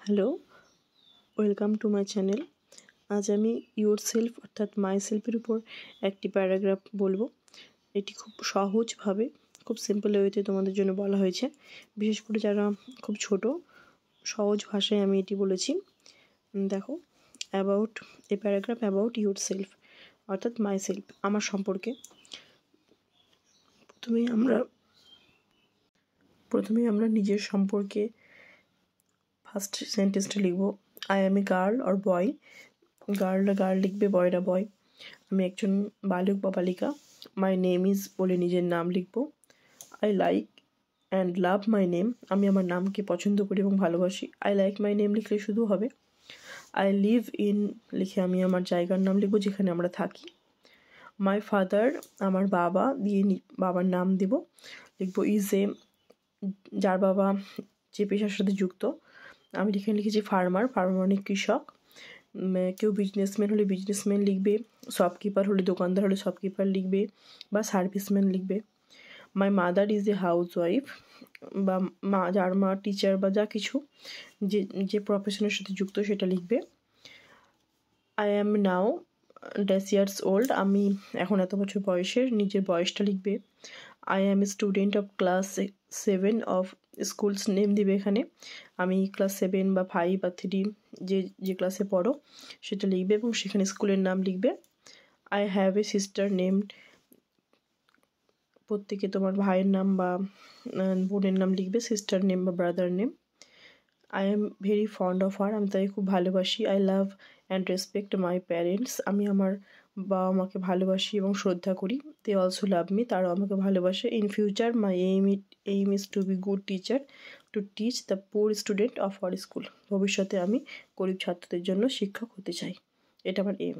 Hello, welcome to my channel. আজ আমি your self অর্থাৎ মাই সেলফের উপর একটি প্যারাগ্রাফ বলবো। এটি খুব সহজভাবে, খুব সিম্পল ওয়েতে তোমাদের জন্য বলা হয়েছে। বিশেষ করে যারা খুব ছোট, সহজ ভাষায় আমি এটি বলেছি। দেখো, about a paragraph about your self অর্থাৎ মাই সেলফ, আমার সম্পর্কে। প্রথমেই আমরা নিজের সম্পর্কে ফার্স্ট সেন্টেন্সটা লিখব। I am a girl or boy. গার্লরা গার্ল লিখবে, বয়রা বয়। আমি একজন বালক বা বালিকা। মাই নেম ইজ বলে নিজের নাম লিখব। I like and love my name. আমি আমার নামকে পছন্দ করি এবং ভালোবাসি। আই লাইক মাই নেম লিখলে শুধু হবে। আই লিভ ইন লিখে আমি আমার জায়গার নাম লিখব, যেখানে আমরা থাকি। মাই ফাদার, আমার বাবা দিয়ে বাবার নাম দেব, লিখব ইজ এ, যার বাবা যে পেশার সাথে যুক্ত। আমি এখানে লিখেছি ফার্মার, ফার্মার মানে কৃষক। কেউ বিজনেসম্যান হলে বিজনেসম্যান লিখবে, শপকিপার হলে দোকানদার হলে শপকিপার লিখবে বা সার্ভিসম্যান লিখবে। My mother is a house wife, বা যার মা টিচার বা যা কিছু যে প্রফেশনের সাথে যুক্ত সেটা লিখবে। I am now dash years old, আমি এখন এত বছর বয়সের, নিজের বয়সটা লিখবে। I am a student of class 7 of schools name দিবে এখানে। আমি ক্লাস 7 বা 5 বা 3 যে ক্লাসে পড়ো সেটা লিখবে এবং সেখানে স্কুলের নাম লিখবে। I have a sister name, প্রত্যেকে তোমার ভাইয়ের নাম বা বোনের নাম লিখবে, সিস্টার নেম বা brother name. I am very fond of her, আমি তাকে খুব ভালোবাসি। I love and respect my parents, আমি আমার বাবা মাকে ভালোবাসি এবং শ্রদ্ধা করি। দে অলসো লাভ মি, তারাও আমাকে ভালোবাসে। In future my aim is to be good teacher to teach the poor student of our school, ভবিষ্যতে আমি গরিব ছাত্রদের জন্য শিক্ষক হতে চাই, এটা আমার এম।